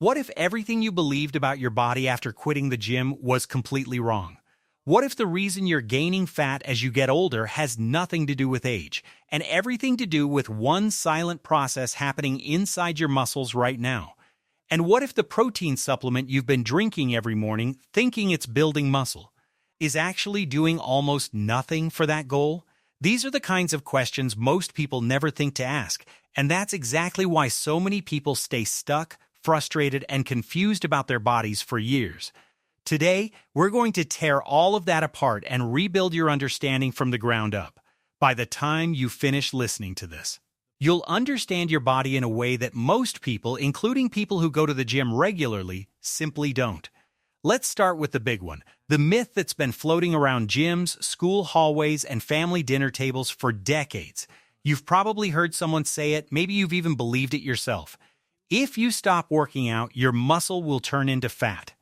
What if everything you believed about your body after quitting the gym was completely wrong? What if the reason you're gaining fat as you get older has nothing to do with age, and everything to do with one silent process happening inside your muscles right now? And what if the protein supplement you've been drinking every morning, thinking it's building muscle, is actually doing almost nothing for that goal? These are the kinds of questions most people never think to ask, and that's exactly why so many people stay stuck, frustrated, and confused about their bodies for years. Today, we're going to tear all of that apart and rebuild your understanding from the ground up. By the time you finish listening to this, you'll understand your body in a way that most people, including people who go to the gym regularly, simply don't. Let's start with the big one, the myth that's been floating around gyms, school hallways, and family dinner tables for decades. You've probably heard someone say it, maybe you've even believed it yourself. If you stop working out, your muscle will turn into fat.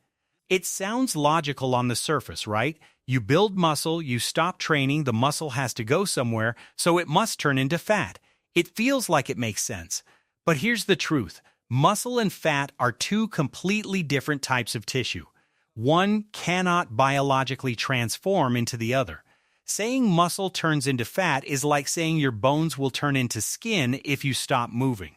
It sounds logical on the surface, right? You build muscle, you stop training, the muscle has to go somewhere, so it must turn into fat. It feels like it makes sense. But here's the truth. Muscle and fat are two completely different types of tissue. One cannot biologically transform into the other. Saying muscle turns into fat is like saying your bones will turn into skin if you stop moving.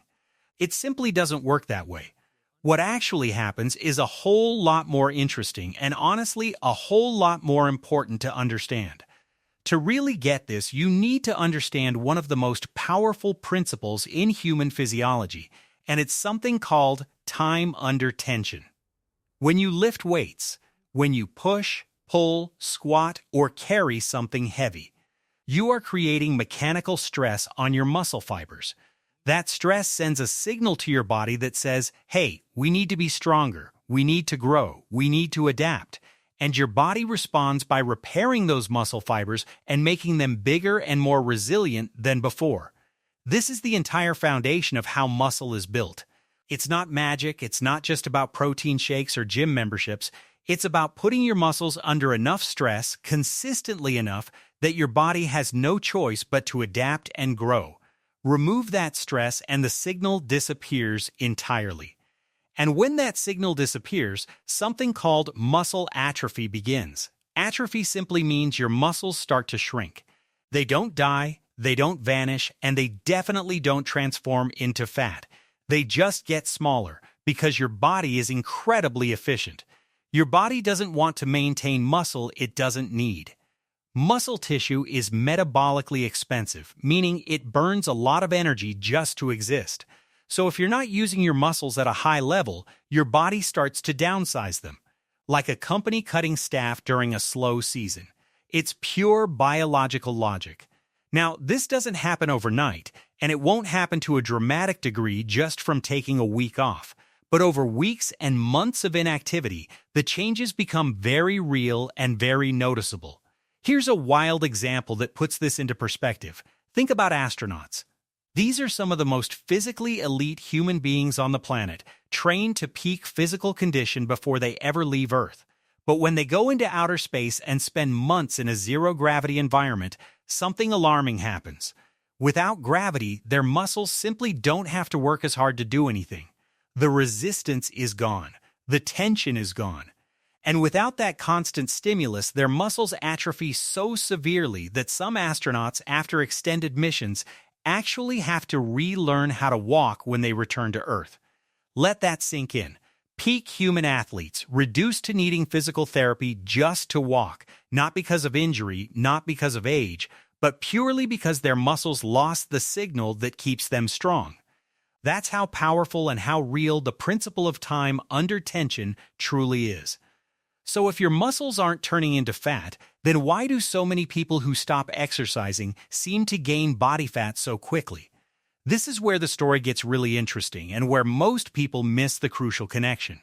It simply doesn't work that way. What actually happens is a whole lot more interesting and honestly a whole lot more important to understand. To really get this, you need to understand one of the most powerful principles in human physiology, and it's something called time under tension. When you lift weights, when you push, pull, squat, or carry something heavy, you are creating mechanical stress on your muscle fibers. That stress sends a signal to your body that says, hey, we need to be stronger, we need to grow, we need to adapt. And your body responds by repairing those muscle fibers and making them bigger and more resilient than before. This is the entire foundation of how muscle is built. It's not magic, it's not just about protein shakes or gym memberships. It's about putting your muscles under enough stress, consistently enough, that your body has no choice but to adapt and grow. Remove that stress and the signal disappears entirely. And when that signal disappears, something called muscle atrophy begins. Atrophy simply means your muscles start to shrink. They don't die, they don't vanish, and they definitely don't transform into fat. They just get smaller because your body is incredibly efficient. Your body doesn't want to maintain muscle it doesn't need. Muscle tissue is metabolically expensive, meaning it burns a lot of energy just to exist. So if you're not using your muscles at a high level, your body starts to downsize them, like a company cutting staff during a slow season. It's pure biological logic. Now, this doesn't happen overnight, and it won't happen to a dramatic degree just from taking a week off. But over weeks and months of inactivity, the changes become very real and very noticeable. Here's a wild example that puts this into perspective. Think about astronauts. These are some of the most physically elite human beings on the planet, trained to peak physical condition before they ever leave Earth. But when they go into outer space and spend months in a zero-gravity environment, something alarming happens. Without gravity, their muscles simply don't have to work as hard to do anything. The resistance is gone. The tension is gone. And without that constant stimulus, their muscles atrophy so severely that some astronauts, after extended missions, actually have to relearn how to walk when they return to Earth. Let that sink in. Peak human athletes, reduced to needing physical therapy just to walk, not because of injury, not because of age, but purely because their muscles lost the signal that keeps them strong. That's how powerful and how real the principle of time under tension truly is. So if your muscles aren't turning into fat, then why do so many people who stop exercising seem to gain body fat so quickly? This is where the story gets really interesting and where most people miss the crucial connection.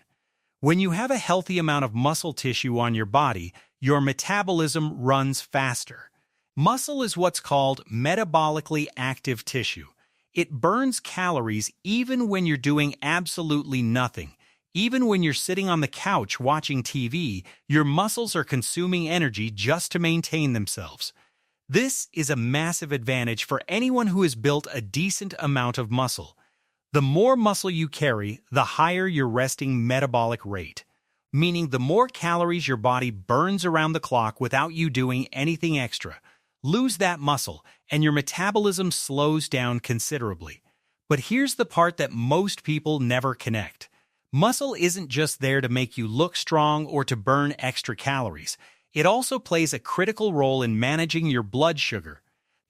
When you have a healthy amount of muscle tissue on your body, your metabolism runs faster. Muscle is what's called metabolically active tissue. It burns calories even when you're doing absolutely nothing. Even when you're sitting on the couch watching TV, your muscles are consuming energy just to maintain themselves. This is a massive advantage for anyone who has built a decent amount of muscle. The more muscle you carry, the higher your resting metabolic rate, meaning the more calories your body burns around the clock without you doing anything extra. Lose that muscle, and your metabolism slows down considerably. But here's the part that most people never connect. Muscle isn't just there to make you look strong or to burn extra calories. It also plays a critical role in managing your blood sugar.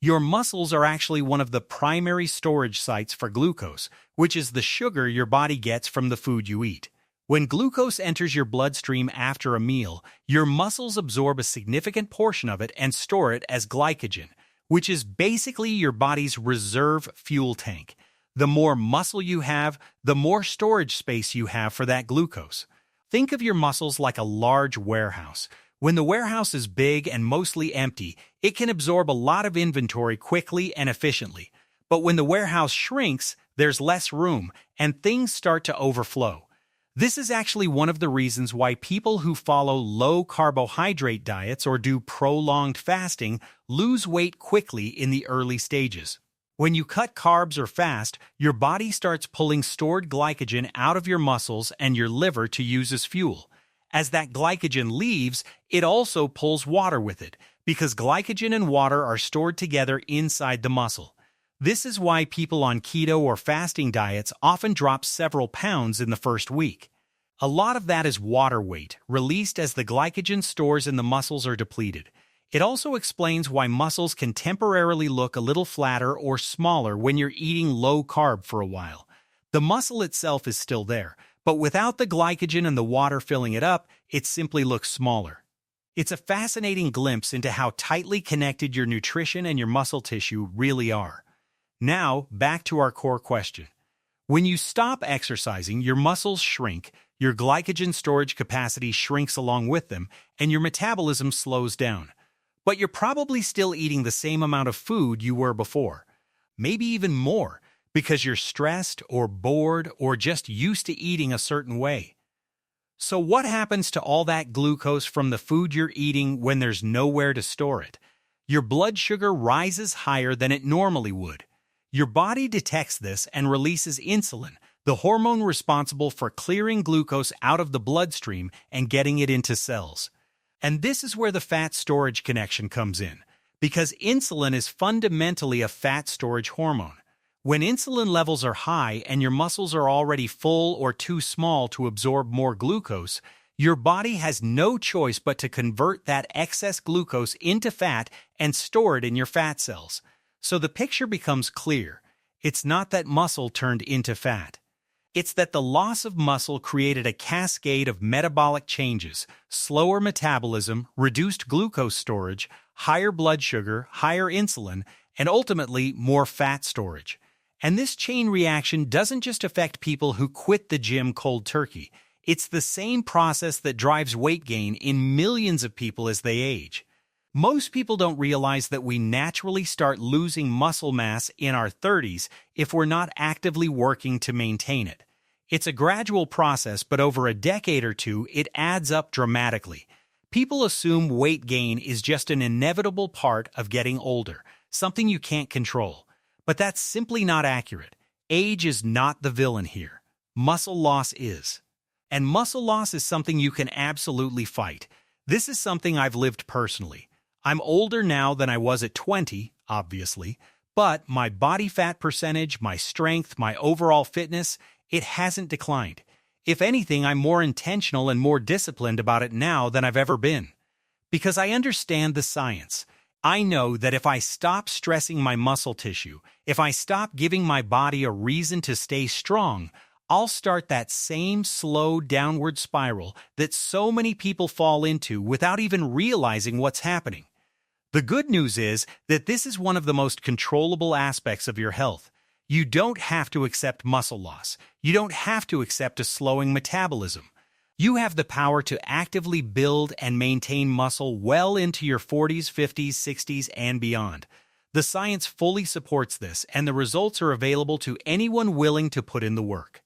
Your muscles are actually one of the primary storage sites for glucose, which is the sugar your body gets from the food you eat. When glucose enters your bloodstream after a meal, your muscles absorb a significant portion of it and store it as glycogen, which is basically your body's reserve fuel tank. The more muscle you have, the more storage space you have for that glucose. Think of your muscles like a large warehouse. When the warehouse is big and mostly empty, it can absorb a lot of inventory quickly and efficiently. But when the warehouse shrinks, there's less room, and things start to overflow. This is actually one of the reasons why people who follow low-carbohydrate diets or do prolonged fasting lose weight quickly in the early stages. When you cut carbs or fast, your body starts pulling stored glycogen out of your muscles and your liver to use as fuel. As that glycogen leaves, it also pulls water with it, because glycogen and water are stored together inside the muscle. This is why people on keto or fasting diets often drop several pounds in the first week. A lot of that is water weight, released as the glycogen stores in the muscles are depleted. It also explains why muscles can temporarily look a little flatter or smaller when you're eating low carb for a while. The muscle itself is still there, but without the glycogen and the water filling it up, it simply looks smaller. It's a fascinating glimpse into how tightly connected your nutrition and your muscle tissue really are. Now, back to our core question. When you stop exercising, your muscles shrink, your glycogen storage capacity shrinks along with them, and your metabolism slows down. But you're probably still eating the same amount of food you were before. Maybe even more, because you're stressed or bored or just used to eating a certain way. So what happens to all that glucose from the food you're eating when there's nowhere to store it? Your blood sugar rises higher than it normally would. Your body detects this and releases insulin, the hormone responsible for clearing glucose out of the bloodstream and getting it into cells. And this is where the fat storage connection comes in, because insulin is fundamentally a fat storage hormone. When insulin levels are high and your muscles are already full or too small to absorb more glucose, your body has no choice but to convert that excess glucose into fat and store it in your fat cells. So the picture becomes clear. It's not that muscle turned into fat. It's that the loss of muscle created a cascade of metabolic changes: slower metabolism, reduced glucose storage, higher blood sugar, higher insulin, and ultimately more fat storage. And this chain reaction doesn't just affect people who quit the gym cold turkey. It's the same process that drives weight gain in millions of people as they age. Most people don't realize that we naturally start losing muscle mass in our 30s if we're not actively working to maintain it. It's a gradual process, but over a decade or two, it adds up dramatically. People assume weight gain is just an inevitable part of getting older, something you can't control. But that's simply not accurate. Age is not the villain here. Muscle loss is. And muscle loss is something you can absolutely fight. This is something I've lived personally. I'm older now than I was at 20, obviously, but my body fat percentage, my strength, my overall fitness, it hasn't declined. If anything, I'm more intentional and more disciplined about it now than I've ever been. Because I understand the science. I know that if I stop stressing my muscle tissue, if I stop giving my body a reason to stay strong, I'll start that same slow downward spiral that so many people fall into without even realizing what's happening. The good news is that this is one of the most controllable aspects of your health. You don't have to accept muscle loss. You don't have to accept a slowing metabolism. You have the power to actively build and maintain muscle well into your 40s, 50s, 60s, and beyond. The science fully supports this, and the results are available to anyone willing to put in the work.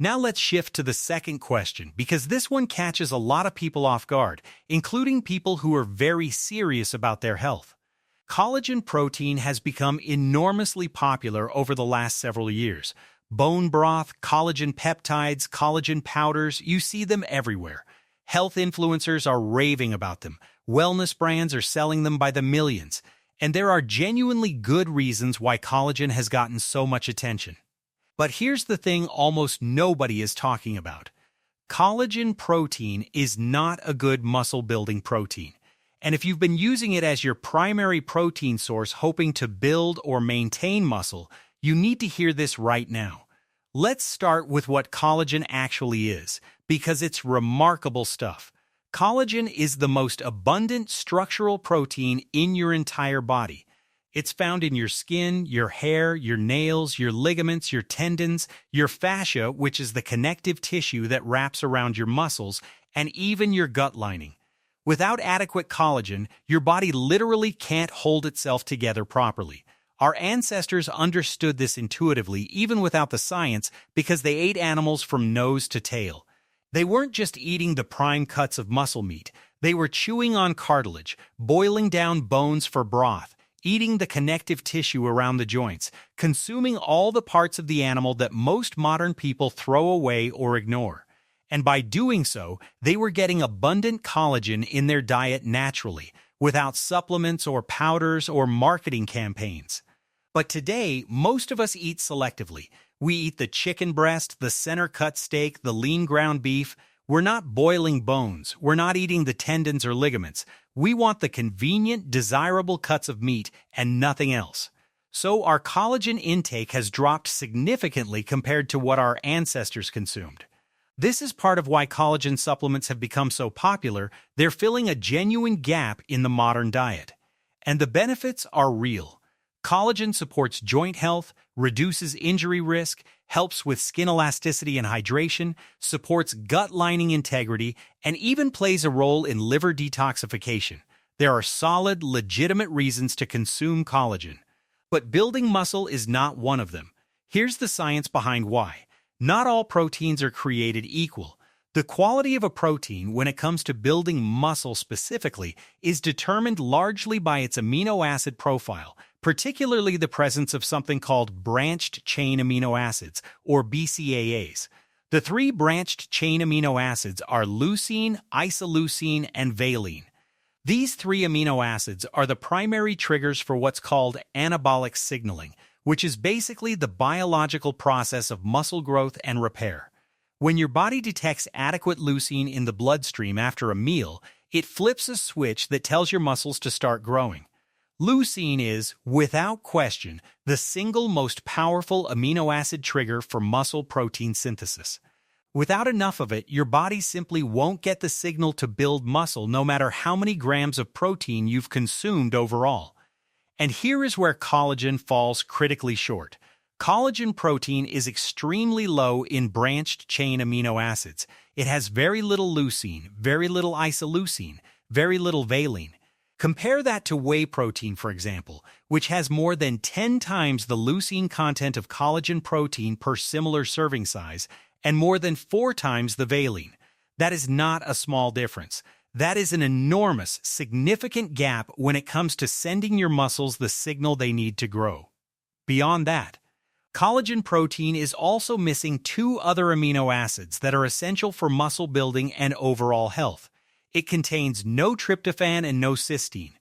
Now let's shift to the second question, because this one catches a lot of people off guard, including people who are very serious about their health. Collagen protein has become enormously popular over the last several years, Bone broth, collagen peptides, collagen powders, you see them everywhere. Health influencers are raving about them. Wellness brands are selling them by the millions. And there are genuinely good reasons why collagen has gotten so much attention. But here's the thing almost nobody is talking about. Collagen protein is not a good muscle-building protein. And if you've been using it as your primary protein source hoping to build or maintain muscle, you need to hear this right now. Let's start with what collagen actually is, because it's remarkable stuff. Collagen is the most abundant structural protein in your entire body. It's found in your skin, your hair, your nails, your ligaments, your tendons, your fascia, which is the connective tissue that wraps around your muscles, and even your gut lining. Without adequate collagen, your body literally can't hold itself together properly. Our ancestors understood this intuitively even without the science because they ate animals from nose to tail. They weren't just eating the prime cuts of muscle meat. They were chewing on cartilage, boiling down bones for broth, eating the connective tissue around the joints, consuming all the parts of the animal that most modern people throw away or ignore. And by doing so, they were getting abundant collagen in their diet naturally, without supplements or powders or marketing campaigns. But today, most of us eat selectively. We eat the chicken breast, the center-cut steak, the lean ground beef. We're not boiling bones. We're not eating the tendons or ligaments. We want the convenient, desirable cuts of meat and nothing else. So our collagen intake has dropped significantly compared to what our ancestors consumed. This is part of why collagen supplements have become so popular. They're filling a genuine gap in the modern diet. And the benefits are real. Collagen supports joint health, reduces injury risk, helps with skin elasticity and hydration, supports gut lining integrity, and even plays a role in liver detoxification. There are solid, legitimate reasons to consume collagen. But building muscle is not one of them. Here's the science behind why. Not all proteins are created equal. The quality of a protein, when it comes to building muscle specifically, is determined largely by its amino acid profile, particularly the presence of something called branched-chain amino acids, or BCAAs. The three branched-chain amino acids are leucine, isoleucine, and valine. These three amino acids are the primary triggers for what's called anabolic signaling, which is basically the biological process of muscle growth and repair. When your body detects adequate leucine in the bloodstream after a meal, it flips a switch that tells your muscles to start growing. Leucine is, without question, the single most powerful amino acid trigger for muscle protein synthesis. Without enough of it, your body simply won't get the signal to build muscle no matter how many grams of protein you've consumed overall. And here is where collagen falls critically short. Collagen protein is extremely low in branched-chain amino acids. It has very little leucine, very little isoleucine, very little valine. Compare that to whey protein, for example, which has more than 10 times the leucine content of collagen protein per similar serving size and more than 4 times the valine. That is not a small difference. That is an enormous, significant gap when it comes to sending your muscles the signal they need to grow. Beyond that, collagen protein is also missing 2 other amino acids that are essential for muscle building and overall health. It contains no tryptophan and no cysteine.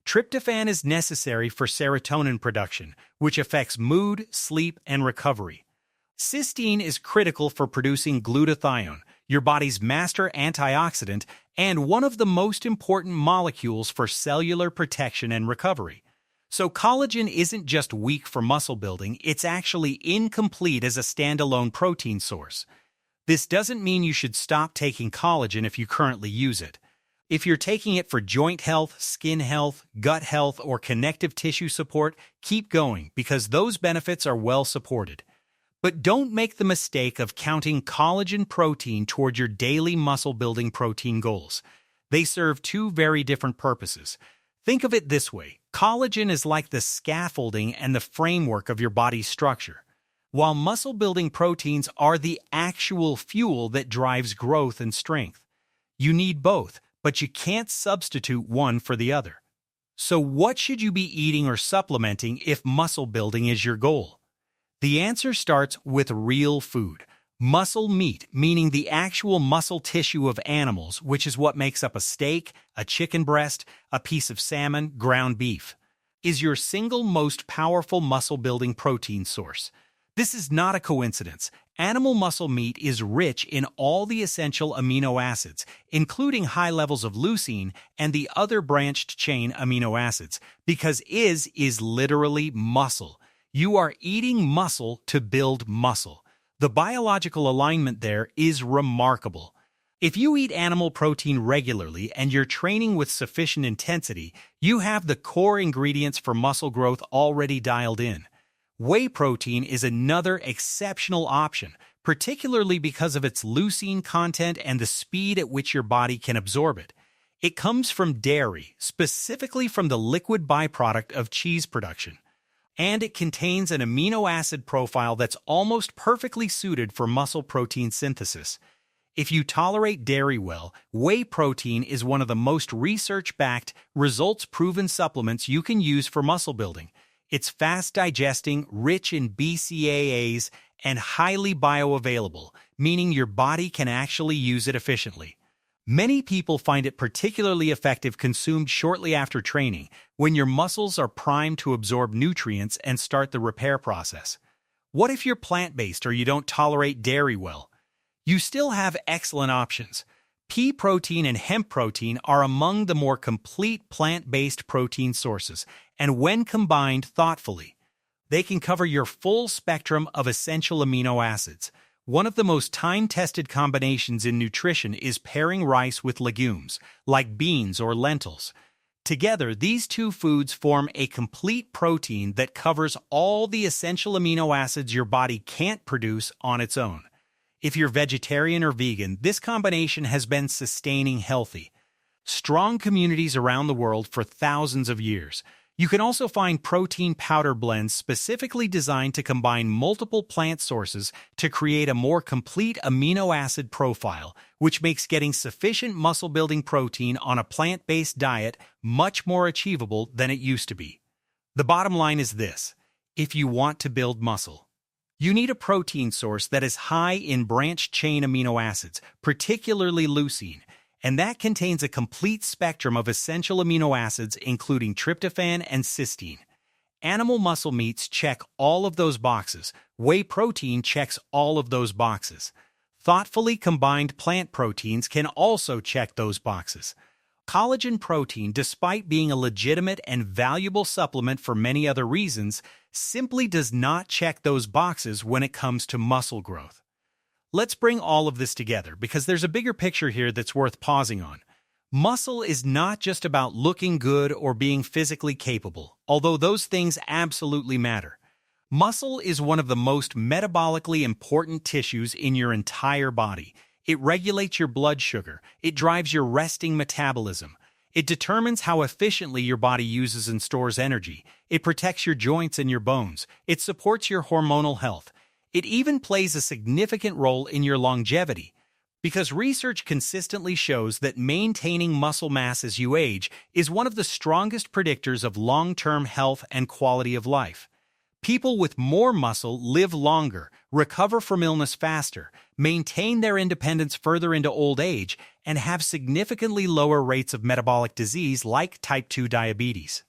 Tryptophan is necessary for serotonin production, which affects mood, sleep, and recovery. Cysteine is critical for producing glutathione, your body's master antioxidant, and one of the most important molecules for cellular protection and recovery. So collagen isn't just weak for muscle building, it's actually incomplete as a standalone protein source. This doesn't mean you should stop taking collagen if you currently use it. If you're taking it for joint health, skin health, gut health, or connective tissue support, keep going because those benefits are well supported. But don't make the mistake of counting collagen protein toward your daily muscle-building protein goals. They serve 2 very different purposes. Think of it this way. Collagen is like the scaffolding and the framework of your body's structure, while muscle-building proteins are the actual fuel that drives growth and strength. You need both, but you can't substitute one for the other. So what should you be eating or supplementing if muscle building is your goal? The answer starts with real food. Muscle meat, meaning the actual muscle tissue of animals, which is what makes up a steak, a chicken breast, a piece of salmon, ground beef, is your single most powerful muscle-building protein source. This is not a coincidence. Animal muscle meat is rich in all the essential amino acids, including high levels of leucine and the other branched-chain amino acids, because is literally muscle. You are eating muscle to build muscle. The biological alignment there is remarkable. If you eat animal protein regularly and you're training with sufficient intensity, you have the core ingredients for muscle growth already dialed in. Whey protein is another exceptional option, particularly because of its leucine content and the speed at which your body can absorb it. It comes from dairy, specifically from the liquid byproduct of cheese production. And it contains an amino acid profile that's almost perfectly suited for muscle protein synthesis. If you tolerate dairy well, whey protein is one of the most research-backed, results-proven supplements you can use for muscle building. It's fast-digesting, rich in BCAAs, and highly bioavailable, meaning your body can actually use it efficiently. Many people find it particularly effective consumed shortly after training, when your muscles are primed to absorb nutrients and start the repair process. What if you're plant-based or you don't tolerate dairy well? You still have excellent options. Pea protein and hemp protein are among the more complete plant-based protein sources, and when combined thoughtfully, they can cover your full spectrum of essential amino acids. One of the most time-tested combinations in nutrition is pairing rice with legumes, like beans or lentils. Together, these two foods form a complete protein that covers all the essential amino acids your body can't produce on its own. If you're vegetarian or vegan, this combination has been sustaining healthy, strong communities around the world for thousands of years. You can also find protein powder blends specifically designed to combine multiple plant sources to create a more complete amino acid profile, which makes getting sufficient muscle-building protein on a plant-based diet much more achievable than it used to be. The bottom line is this: if you want to build muscle, you need a protein source that is high in branched-chain amino acids, particularly leucine, and that contains a complete spectrum of essential amino acids including tryptophan and cysteine. Animal muscle meats check all of those boxes. Whey protein checks all of those boxes. Thoughtfully combined plant proteins can also check those boxes. Collagen protein, despite being a legitimate and valuable supplement for many other reasons, simply does not check those boxes when it comes to muscle growth. Let's bring all of this together because there's a bigger picture here that's worth pausing on. Muscle is not just about looking good or being physically capable, although those things absolutely matter. Muscle is one of the most metabolically important tissues in your entire body. It regulates your blood sugar. It drives your resting metabolism. It determines how efficiently your body uses and stores energy. It protects your joints and your bones. It supports your hormonal health. It even plays a significant role in your longevity, because research consistently shows that maintaining muscle mass as you age is one of the strongest predictors of long-term health and quality of life. People with more muscle live longer, recover from illness faster, maintain their independence further into old age, and have significantly lower rates of metabolic disease like type 2 diabetes.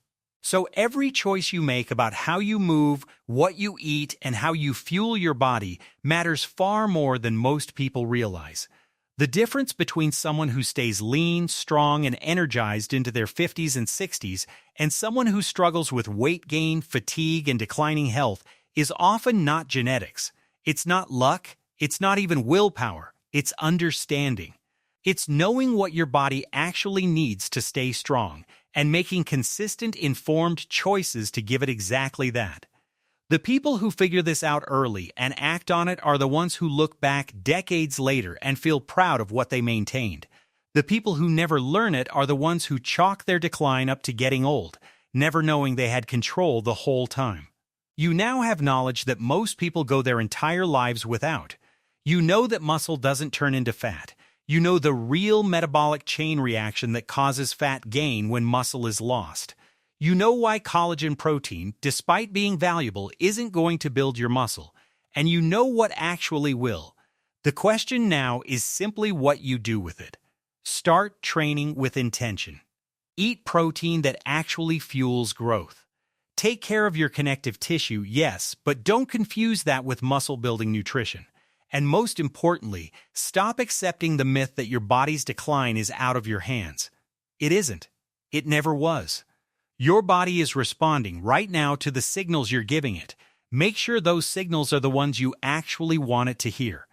So every choice you make about how you move, what you eat, and how you fuel your body matters far more than most people realize. The difference between someone who stays lean, strong, and energized into their 50s and 60s and someone who struggles with weight gain, fatigue, and declining health is often not genetics. It's not luck. It's not even willpower. It's understanding. It's knowing what your body actually needs to stay strong and making consistent, informed choices to give it exactly that. The people who figure this out early and act on it are the ones who look back decades later and feel proud of what they maintained. The people who never learn it are the ones who chalk their decline up to getting old, never knowing they had control the whole time. You now have knowledge that most people go their entire lives without. You know that muscle doesn't turn into fat. You know the real metabolic chain reaction that causes fat gain when muscle is lost. You know why collagen protein, despite being valuable, isn't going to build your muscle. and you know what actually will. The question now is simply what you do with it. Start training with intention. Eat protein that actually fuels growth. Take care of your connective tissue, yes, but don't confuse that with muscle-building nutrition. And most importantly, stop accepting the myth that your body's decline is out of your hands. It isn't. It never was. Your body is responding right now to the signals you're giving it. Make sure those signals are the ones you actually want it to hear.